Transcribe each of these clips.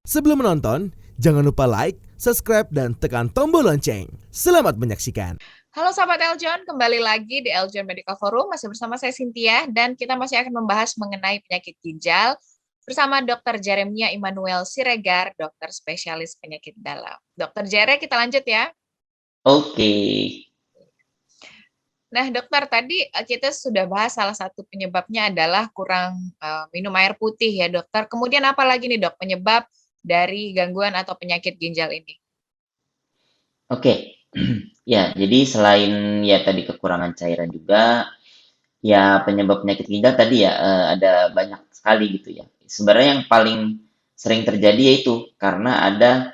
Sebelum menonton, jangan lupa like, subscribe, dan tekan tombol lonceng. Selamat menyaksikan. Halo sahabat Eljon, kembali lagi di Eljon Medical Forum. Masih bersama saya Cynthia dan kita masih akan membahas mengenai penyakit ginjal bersama Dr. Jeremia Immanuel Siregar, dokter spesialis penyakit dalam. Dr. Jere, kita lanjut ya. Oke, Nah, dokter, tadi kita sudah bahas salah satu penyebabnya adalah kurang minum air putih ya, dokter. Kemudian apa lagi nih, Dok, penyebab dari gangguan atau penyakit ginjal ini? oke. Ya, jadi selain ya tadi kekurangan cairan juga, ya penyebab penyakit ginjal tadi ya ada banyak sekali gitu ya. Sebenarnya yang paling sering terjadi yaitu karena ada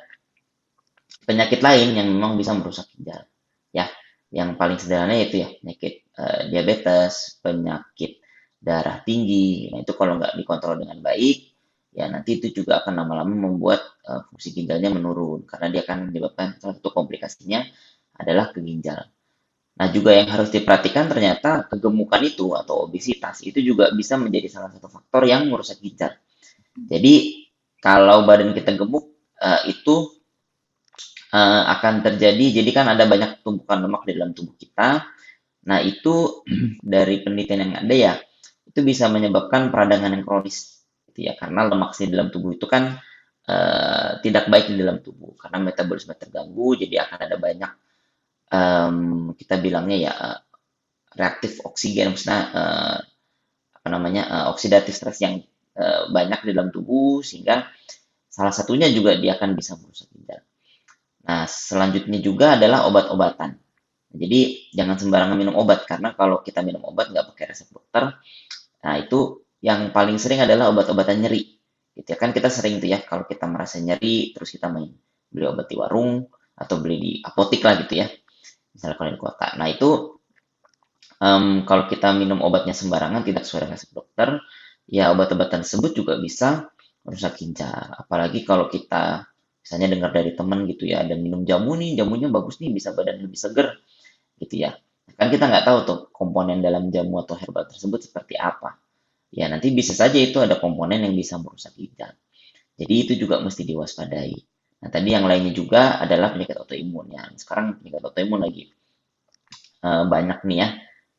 penyakit lain yang memang bisa merusak ginjal. Ya, yang paling sederhana yaitu ya penyakit diabetes, penyakit darah tinggi. Nah, itu kalau nggak dikontrol dengan baik, ya nanti itu juga akan lama-lama membuat fungsi ginjalnya menurun karena dia akan menyebabkan salah satu komplikasinya adalah ke ginjal. Nah, juga yang harus diperhatikan ternyata kegemukan itu atau obesitas itu juga bisa menjadi salah satu faktor yang merusak ginjal. Jadi, kalau badan kita gemuk itu akan terjadi, jadi kan ada banyak tumpukan lemak di dalam tubuh kita. Nah, itu dari penelitian yang ada ya, itu bisa menyebabkan peradangan yang kronis, gitu ya. Karena lemak di dalam tubuh itu kan tidak baik di dalam tubuh, karena metabolisme terganggu, jadi akan ada banyak kita bilangnya ya reaktif oksigen, maksudnya apa namanya oksidatif stres yang banyak di dalam tubuh, sehingga salah satunya juga dia akan bisa merusak ginjal. Nah, selanjutnya juga adalah obat-obatan. Jadi jangan sembarangan minum obat karena kalau kita minum obat nggak pakai resep dokter, nah itu yang paling sering adalah obat-obatan nyeri. Gitu ya kan kita sering tuh ya kalau kita merasa nyeri terus kita main beli obat di warung atau beli di apotik lah gitu ya. Misalnya kalau di kota. Nah itu kalau kita minum obatnya sembarangan tidak sesuai dengan resep dokter, ya obat-obatan tersebut juga bisa merusak ginjal. Apalagi kalau kita misalnya dengar dari teman gitu ya, ada minum jamu nih, jamunya bagus nih, bisa badan lebih seger gitu ya. Kan kita nggak tahu tuh komponen dalam jamu atau herbal tersebut seperti apa. Ya nanti bisa saja itu ada komponen yang bisa merusak ginjal. Jadi itu juga mesti diwaspadai. Nah tadi yang lainnya juga adalah penyakit autoimun ya. Sekarang penyakit autoimun lagi banyak nih ya,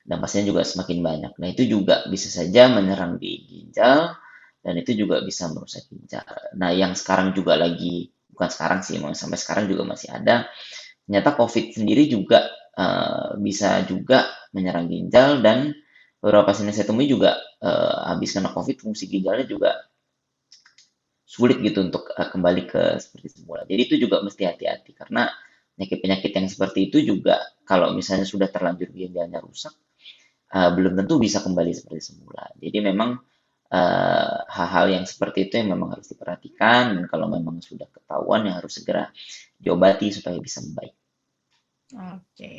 dan pastinya juga semakin banyak. Nah itu juga bisa saja menyerang di ginjal dan itu juga bisa merusak ginjal. Nah yang sekarang juga lagi, bukan sekarang sih, sampai sekarang juga masih ada, ternyata COVID sendiri juga bisa juga menyerang ginjal dan beberapa pasien yang saya temui juga habis kena COVID fungsi ginjalnya juga sulit gitu untuk kembali ke seperti semula. Jadi itu juga mesti hati-hati karena penyakit-penyakit yang seperti itu juga kalau misalnya sudah terlanjur ginjalnya rusak, belum tentu bisa kembali seperti semula. Jadi memang hal-hal yang seperti itu yang memang harus diperhatikan dan kalau memang sudah ketahuan ya harus segera diobati supaya bisa membaik. Oke.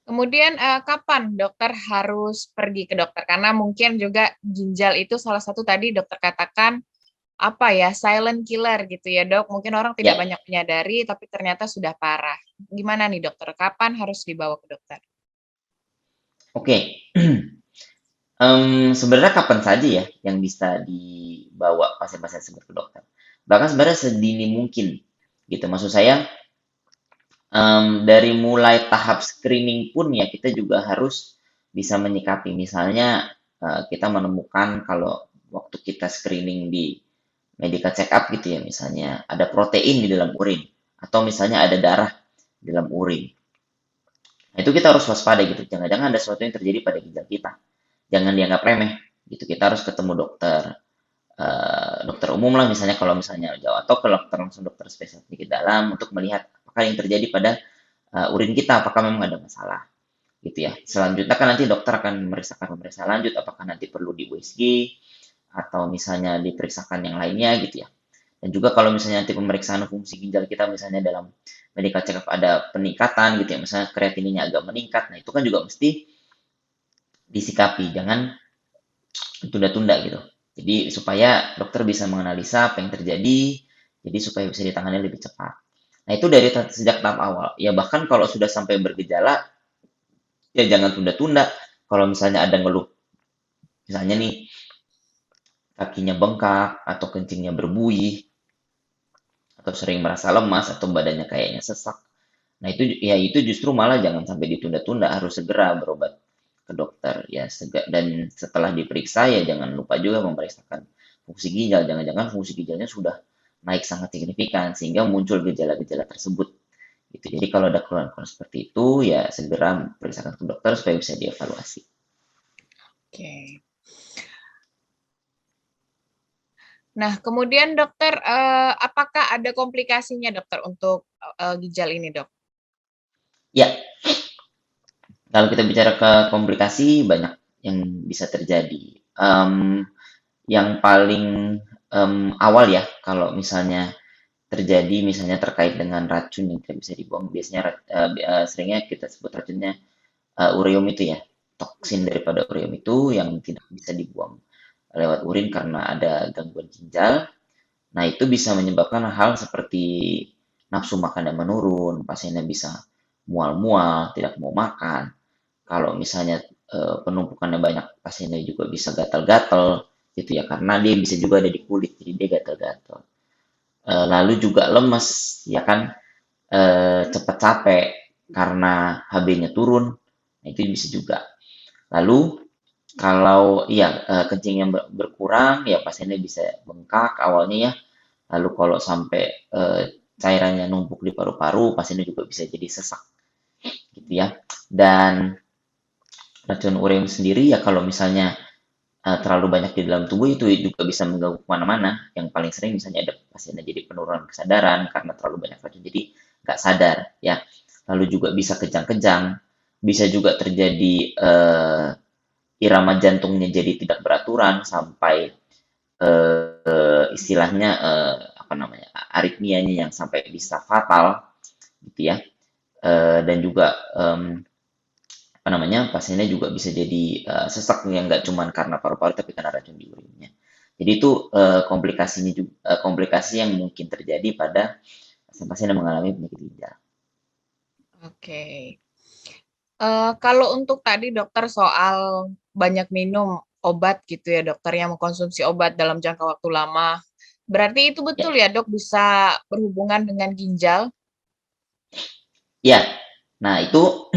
Kemudian kapan dokter harus pergi ke dokter? Karena mungkin juga ginjal itu salah satu tadi dokter katakan apa ya, silent killer gitu ya, Dok. Mungkin orang tidak Ya, banyak menyadari tapi ternyata sudah parah. Gimana nih dokter? Kapan harus dibawa ke dokter? oke. Sebenarnya kapan saja ya yang bisa dibawa pasien-pasien tersebut ke dokter. Bahkan sebenarnya sedini mungkin gitu. Maksud saya dari mulai tahap screening pun ya kita juga harus bisa menyikapi. Misalnya kita menemukan kalau waktu kita screening di medical check up gitu ya, misalnya ada protein di dalam urin atau misalnya ada darah di dalam urin. Nah, itu kita harus waspada gitu. Jangan-jangan ada sesuatu yang terjadi pada ginjal kita. Jangan dianggap remeh gitu. Kita harus ketemu dokter dokter umum lah misalnya kalau misalnya jauh atau ke dokter langsung dokter spesialis penyakit dalam untuk melihat apakah yang terjadi pada urin kita apakah memang ada masalah gitu ya. Selanjutnya kan nanti dokter akan memeriksakan pemeriksaan lanjut apakah nanti perlu di USG atau misalnya diperiksakan yang lainnya gitu ya. Dan juga kalau misalnya nanti pemeriksaan fungsi ginjal kita misalnya dalam medical check up ada peningkatan gitu ya, misalnya kreatininnya agak meningkat, nah itu kan juga mesti disikapi, jangan tunda-tunda gitu. Jadi supaya dokter bisa menganalisa apa yang terjadi, jadi supaya bisa ditangani lebih cepat. Nah itu dari sejak tahap awal. Ya bahkan kalau sudah sampai bergejala, ya jangan tunda-tunda. Kalau misalnya ada ngeluh, misalnya nih kakinya bengkak atau kencingnya berbuih, atau sering merasa lemas atau badannya kayaknya sesak. Nah, itu justru malah jangan sampai ditunda-tunda, harus segera berobat ke dokter ya. Dan setelah diperiksa ya jangan lupa juga memeriksakan fungsi ginjal. Jangan-jangan fungsi ginjalnya sudah naik sangat signifikan sehingga muncul gejala-gejala tersebut gitu. Jadi kalau ada keluhan-keluhan seperti itu ya segera periksakan ke dokter supaya bisa dievaluasi. Oke. Nah, kemudian dokter, apakah ada komplikasinya dokter untuk ginjal ini, dok? Ya, kalau kita bicara ke komplikasi banyak yang bisa terjadi. Yang paling awal ya kalau misalnya terjadi misalnya terkait dengan racun yang tidak bisa dibuang, biasanya seringnya kita sebut racunnya ureum itu ya, toksin daripada ureum itu yang tidak bisa dibuang lewat urin karena ada gangguan ginjal. Nah, itu bisa menyebabkan hal seperti nafsu makan yang menurun, pasiennya bisa mual-mual, tidak mau makan. Kalau misalnya penumpukannya banyak, pasiennya juga bisa gatal-gatal gitu ya, karena dia bisa juga ada di kulit, jadi dia gatal-gatal. Lalu juga lemes, ya kan, cepat capek karena HB-nya turun, nah itu bisa juga. Lalu kalau ya kencing yang berkurang, ya pasiennya bisa bengkak awalnya ya. Lalu kalau sampai cairannya numpuk di paru-paru, pasiennya juga bisa jadi sesak, gitu ya. Dan racun ureum sendiri ya kalau misalnya terlalu banyak di dalam tubuh itu juga bisa mengganggu kemana-mana. Yang paling sering misalnya ada pasiennya jadi penurunan kesadaran karena terlalu banyak racun, jadi nggak sadar ya. Lalu juga bisa kejang-kejang, bisa juga terjadi irama jantungnya jadi tidak beraturan sampai istilahnya apa namanya aritmianya yang sampai bisa fatal gitu ya. Dan juga apa namanya pasiennya juga bisa jadi sesak yang nggak cuma karena paru-paru tapi karena racun di urinnya. Jadi itu komplikasinya juga komplikasi yang mungkin terjadi pada pasien yang mengalami penyakit ginjal. Oke. Kalau untuk tadi dokter soal banyak minum obat gitu ya, dokter yang mengkonsumsi obat dalam jangka waktu lama, berarti itu Ya, betul ya dok bisa berhubungan dengan ginjal? ya. Nah itu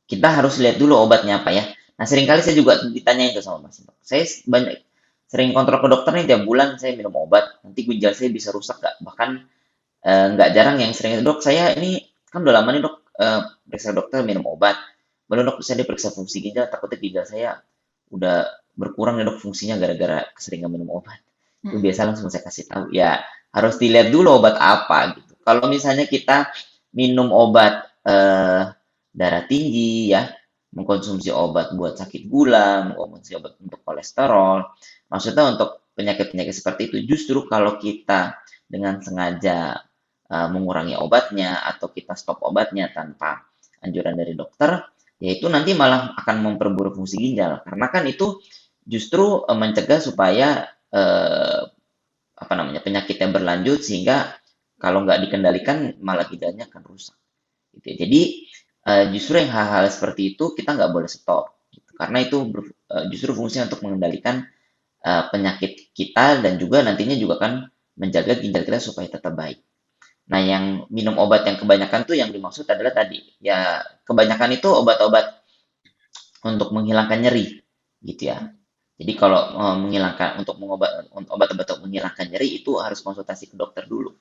kita harus lihat dulu obatnya apa ya. Nah seringkali saya juga ditanya itu sama pasien. Saya banyak sering kontrol ke dokter nih tiap bulan saya minum obat, nanti ginjal saya bisa rusak nggak? Bahkan nggak jarang yang sering dok saya ini kan udah lama nih dok periksa dokter minum obat, baru dok saya diperiksa fungsi ginjal takutnya ginjal saya udah berkurang nih dok fungsinya gara-gara keseringan minum obat. Itu Mm-mm. biasa langsung saya kasih tahu ya harus dilihat dulu obat apa gitu. Kalau misalnya kita minum obat darah tinggi ya, mengkonsumsi obat buat sakit gula, mengkonsumsi obat untuk kolesterol, maksudnya untuk penyakit-penyakit seperti itu justru kalau kita dengan sengaja mengurangi obatnya atau kita stop obatnya tanpa anjuran dari dokter, yaitu nanti malah akan memperburuk fungsi ginjal. Karena kan itu justru mencegah supaya apa namanya penyakitnya berlanjut sehingga kalau nggak dikendalikan malah ginjalnya akan rusak. Gitu ya. Jadi justru yang hal-hal seperti itu kita nggak boleh stop. Gitu. Karena itu justru fungsinya untuk mengendalikan penyakit kita dan juga nantinya juga kan menjaga ginjal kita supaya tetap baik. Nah, yang minum obat yang kebanyakan tuh yang dimaksud adalah tadi, ya kebanyakan itu obat-obat untuk menghilangkan nyeri, gitu ya. Jadi kalau menghilangkan untuk obat-obat untuk menghilangkan nyeri itu harus konsultasi ke dokter dulu,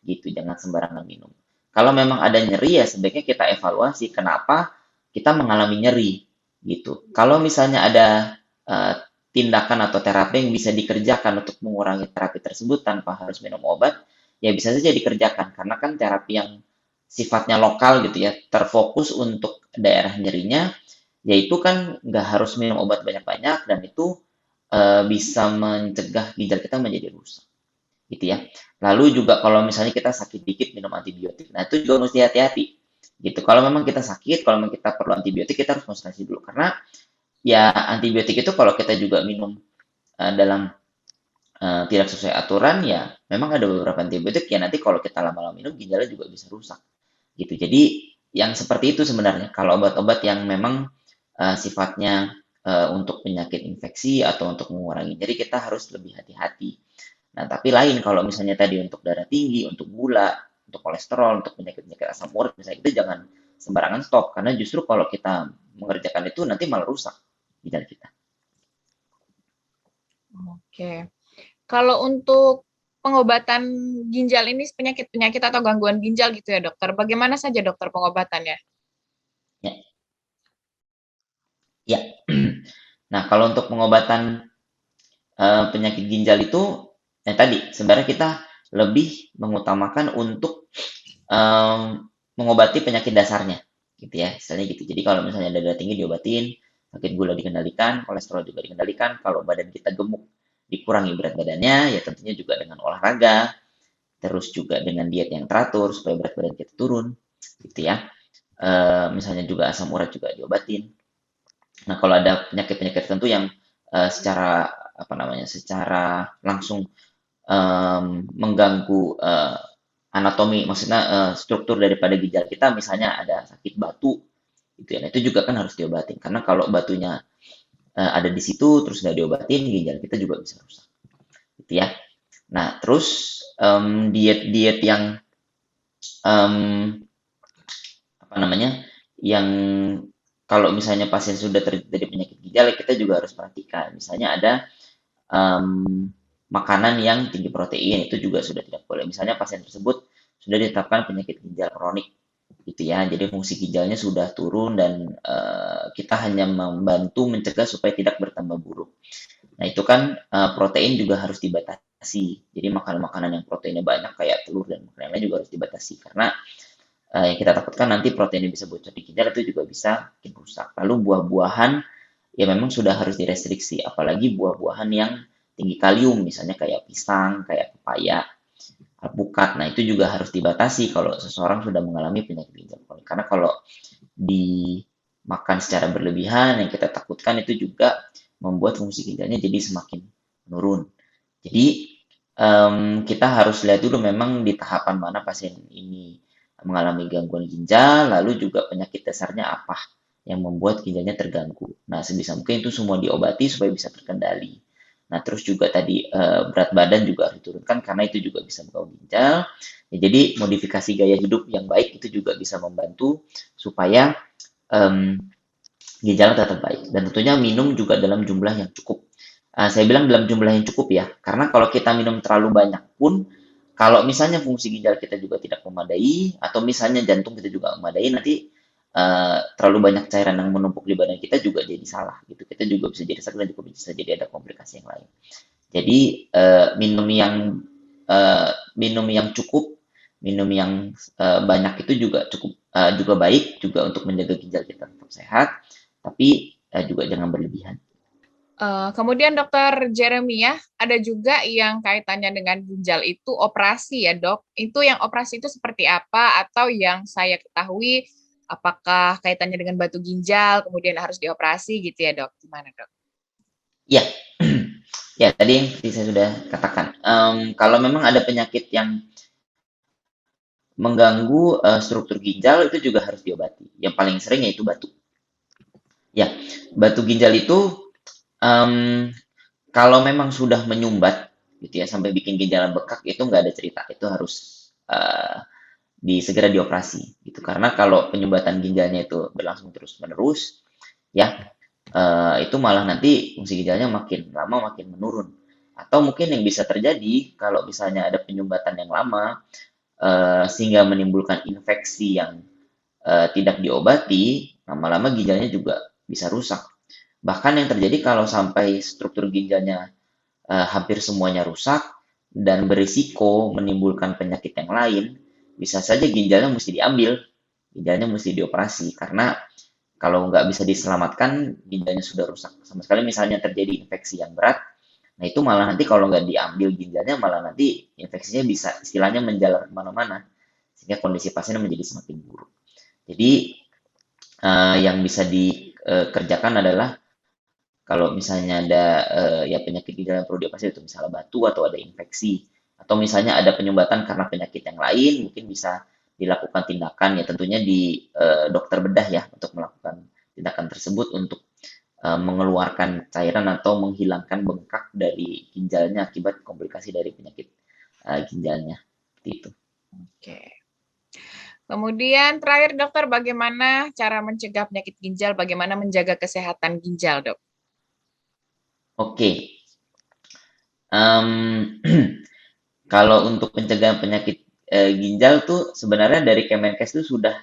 gitu. Jangan sembarangan minum. Kalau memang ada nyeri ya sebaiknya kita evaluasi kenapa kita mengalami nyeri, gitu. Kalau misalnya ada eh, tindakan atau terapi yang bisa dikerjakan untuk mengurangi terapi tersebut tanpa harus minum obat, ya bisa saja dikerjakan karena kan terapi yang sifatnya lokal gitu ya, terfokus untuk daerah nyerinya, yaitu kan nggak harus minum obat banyak-banyak dan itu bisa mencegah ginjal kita menjadi rusak, gitu ya. Lalu juga kalau misalnya kita sakit dikit minum antibiotik, nah itu juga mesti hati-hati, gitu. Kalau memang kita sakit, kalau memang kita perlu antibiotik, kita harus konsultasi dulu karena ya antibiotik itu kalau kita juga minum dalam tidak sesuai aturan ya memang ada beberapa antibiotik ya nanti kalau kita lama-lama minum ginjalnya juga bisa rusak gitu. Jadi yang seperti itu sebenarnya kalau obat-obat yang memang sifatnya untuk penyakit infeksi atau untuk mengurangi nyeri kita harus lebih hati-hati. Nah, tapi lain kalau misalnya tadi untuk darah tinggi, untuk gula, untuk kolesterol, untuk penyakit-penyakit asam urat, misalnya itu jangan sembarangan stop, karena justru kalau kita mengerjakan itu nanti malah rusak ginjal kita. Oke. Kalau untuk pengobatan ginjal ini penyakit-penyakit atau gangguan ginjal gitu ya dokter, bagaimana saja dokter pengobatannya? Ya, ya. Nah, kalau untuk pengobatan penyakit ginjal itu, yang tadi sebenarnya kita lebih mengutamakan untuk mengobati penyakit dasarnya, gitu ya, misalnya gitu. Jadi kalau misalnya ada darah tinggi diobatin, sakit gula dikendalikan, kolesterol juga dikendalikan. Kalau badan kita gemuk, dikurangi berat badannya, ya tentunya juga dengan olahraga, terus juga dengan diet yang teratur supaya berat badan kita turun, gitu ya. Misalnya juga asam urat juga diobatin. Nah, kalau ada penyakit-penyakit tertentu yang secara apa namanya, secara langsung mengganggu anatomi, maksudnya struktur daripada ginjal kita, misalnya ada sakit batu, gitu ya. Nah, itu juga kan harus diobatin, karena kalau batunya ada di situ terus nggak diobatin, ginjal kita juga bisa rusak, gitu ya. Nah, terus diet-diet yang em, apa namanya, yang kalau misalnya pasien sudah terjadi penyakit ginjal, kita juga harus perhatikan. Misalnya ada makanan yang tinggi protein, itu juga sudah tidak boleh. Misalnya pasien tersebut sudah ditetapkan penyakit ginjal kronik, gitu ya. Jadi fungsi ginjalnya sudah turun dan kita hanya membantu mencegah supaya tidak bertambah buruk. Nah, itu kan protein juga harus dibatasi. Jadi makanan-makanan yang proteinnya banyak kayak telur dan makanan lain juga harus dibatasi, karena yang kita takutkan nanti proteinnya bisa bocor di ginjal, itu juga bisa bikin rusak. Lalu buah-buahan ya memang sudah harus direstriksi, apalagi buah-buahan yang tinggi kalium, misalnya kayak pisang, kayak pepaya, alpukat. Nah, itu juga harus dibatasi kalau seseorang sudah mengalami penyakit ginjal kronik. Karena kalau dimakan secara berlebihan, yang kita takutkan itu juga membuat fungsi ginjalnya jadi semakin menurun. Jadi kita harus lihat dulu memang di tahapan mana pasien ini mengalami gangguan ginjal, lalu juga penyakit dasarnya apa yang membuat ginjalnya terganggu. Nah, sebisa mungkin itu semua diobati supaya bisa terkendali. Nah, terus juga tadi berat badan juga harus diturunkan karena itu juga bisa mengganggu ginjal. Ya, jadi modifikasi gaya hidup yang baik itu juga bisa membantu supaya ginjal tetap baik. Dan tentunya minum juga dalam jumlah yang cukup. Saya bilang dalam jumlah yang cukup ya, karena kalau kita minum terlalu banyak pun, kalau misalnya fungsi ginjal kita juga tidak memadai, atau misalnya jantung kita juga memadai, nanti terlalu banyak cairan yang menumpuk di badan kita juga jadi salah gitu. Kita juga bisa jadi sakit dan juga bisa jadi ada komplikasi yang lain. Jadi minum yang cukup, minum yang banyak itu juga cukup juga baik juga untuk menjaga ginjal kita tetap sehat, tapi juga jangan berlebihan. Kemudian Dokter Jeremia, ada juga yang kaitannya dengan ginjal itu operasi ya dok. Itu yang operasi itu seperti apa? Atau yang saya ketahui, apakah kaitannya dengan batu ginjal, kemudian harus dioperasi gitu ya dok? Gimana dok? Ya, ya tadi yang seperti saya sudah katakan. Kalau memang ada penyakit yang mengganggu struktur ginjal, itu juga harus diobati. Yang paling sering yaitu batu. Ya, batu ginjal itu kalau memang sudah menyumbat gitu ya sampai bikin ginjal bekak, itu nggak ada cerita, itu harus segera dioperasi gitu, karena kalau penyumbatan ginjalnya itu berlangsung terus menerus ya itu malah nanti fungsi ginjalnya makin lama makin menurun, atau mungkin yang bisa terjadi kalau misalnya ada penyumbatan yang lama sehingga menimbulkan infeksi yang tidak diobati, lama-lama ginjalnya juga bisa rusak. Bahkan yang terjadi kalau sampai struktur ginjalnya hampir semuanya rusak dan berisiko menimbulkan penyakit yang lain, bisa saja ginjalnya mesti diambil, ginjalnya mesti dioperasi, karena kalau nggak bisa diselamatkan, ginjalnya sudah rusak sama sekali, misalnya terjadi infeksi yang berat, nah itu malah nanti kalau nggak diambil ginjalnya, malah nanti infeksinya bisa istilahnya menjalar kemana-mana, sehingga kondisi pasiennya menjadi semakin buruk. Jadi yang bisa dikerjakan adalah kalau misalnya ada ya penyakit ginjal yang perlu dioperasi, itu misalnya batu atau ada infeksi, atau misalnya ada penyumbatan karena penyakit yang lain, mungkin bisa dilakukan tindakan ya tentunya di dokter bedah ya untuk melakukan tindakan tersebut untuk mengeluarkan cairan atau menghilangkan bengkak dari ginjalnya akibat komplikasi dari penyakit ginjalnya. Seperti itu. Oke. Kemudian terakhir dokter, bagaimana cara mencegah penyakit ginjal, bagaimana menjaga kesehatan ginjal, Dok? Oke. Kalau untuk pencegahan penyakit ginjal tuh sebenarnya dari Kemenkes itu sudah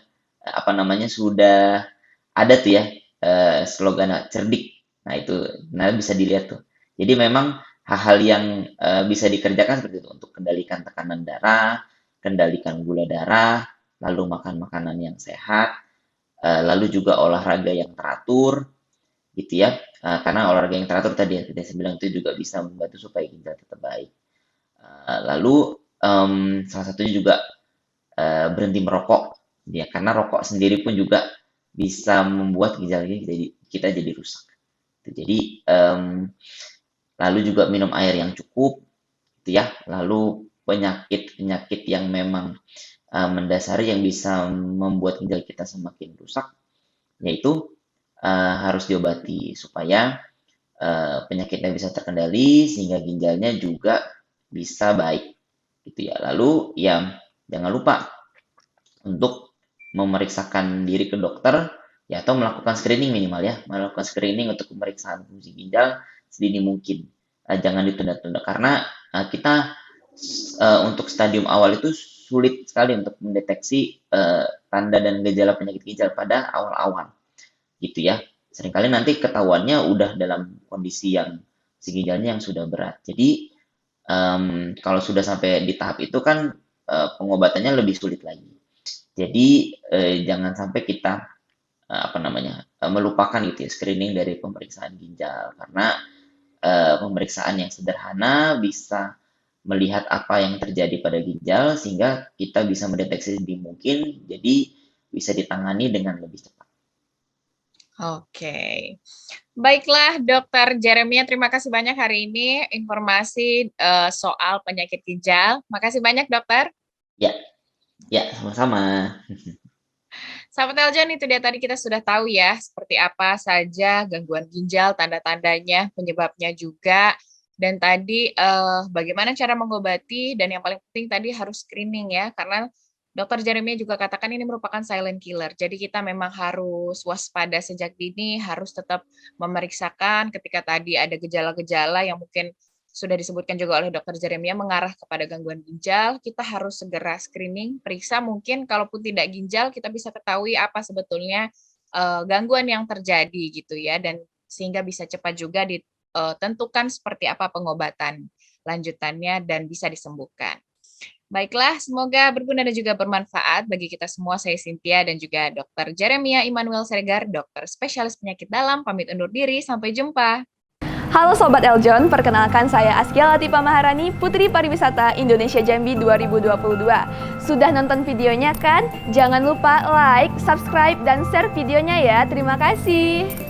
sudah ada tuh ya slogan cerdik. Nah itu, nah bisa dilihat tuh. Jadi memang hal-hal yang bisa dikerjakan seperti itu untuk kendalikan tekanan darah, kendalikan gula darah, lalu makan makanan yang sehat, lalu juga olahraga yang teratur, gitu ya. Karena olahraga yang teratur tadi yang saya bilang itu juga bisa membantu supaya ginjal tetap baik. Lalu salah satunya juga berhenti merokok, ya karena rokok sendiri pun juga bisa membuat ginjal kita jadi rusak. Jadi lalu juga minum air yang cukup, gitu ya. Lalu penyakit-penyakit yang memang mendasari yang bisa membuat ginjal kita semakin rusak, yaitu harus diobati supaya penyakitnya bisa terkendali sehingga ginjalnya juga bisa baik, gitu ya. Lalu ya jangan lupa untuk memeriksakan diri ke dokter ya atau melakukan screening minimal ya, melakukan screening untuk pemeriksaan fungsi ginjal sedini mungkin. Jangan ditunda-tunda karena kita untuk stadium awal itu sulit sekali untuk mendeteksi tanda dan gejala penyakit ginjal pada awal-awal, gitu ya. Seringkali nanti ketahuannya udah dalam kondisi yang si ginjalnya yang sudah berat. Jadi kalau sudah sampai di tahap itu kan pengobatannya lebih sulit lagi. Jadi jangan sampai kita melupakan gitu ya screening dari pemeriksaan ginjal karena pemeriksaan yang sederhana bisa melihat apa yang terjadi pada ginjal sehingga kita bisa mendeteksi sedini mungkin, jadi bisa ditangani dengan lebih cepat. Oke. Baiklah, Dokter Jeremia, terima kasih banyak hari ini informasi soal penyakit ginjal. Makasih banyak, Dokter. Ya, sama-sama. Sahabat Eljon, itu dia tadi kita sudah tahu ya, seperti apa saja gangguan ginjal, tanda-tandanya, penyebabnya juga, dan tadi bagaimana cara mengobati, dan yang paling penting tadi harus screening ya, karena Dokter Jeremia juga katakan ini merupakan silent killer. Jadi kita memang harus waspada sejak dini, harus tetap memeriksakan ketika tadi ada gejala-gejala yang mungkin sudah disebutkan juga oleh Dokter Jeremia mengarah kepada gangguan ginjal, kita harus segera screening, periksa mungkin kalaupun tidak ginjal kita bisa ketahui apa sebetulnya gangguan yang terjadi gitu ya, dan sehingga bisa cepat juga ditentukan seperti apa pengobatan lanjutannya dan bisa disembuhkan. Baiklah, semoga berguna dan juga bermanfaat bagi kita semua. Saya Cynthia dan juga Dr. Jeremia Immanuel Siregar, dokter spesialis penyakit dalam, pamit undur diri. Sampai jumpa. Halo Sobat Eljon, perkenalkan saya Askia Latifa Maharani, Putri Pariwisata Indonesia Jambi 2022. Sudah nonton videonya kan? Jangan lupa like, subscribe, dan share videonya ya. Terima kasih.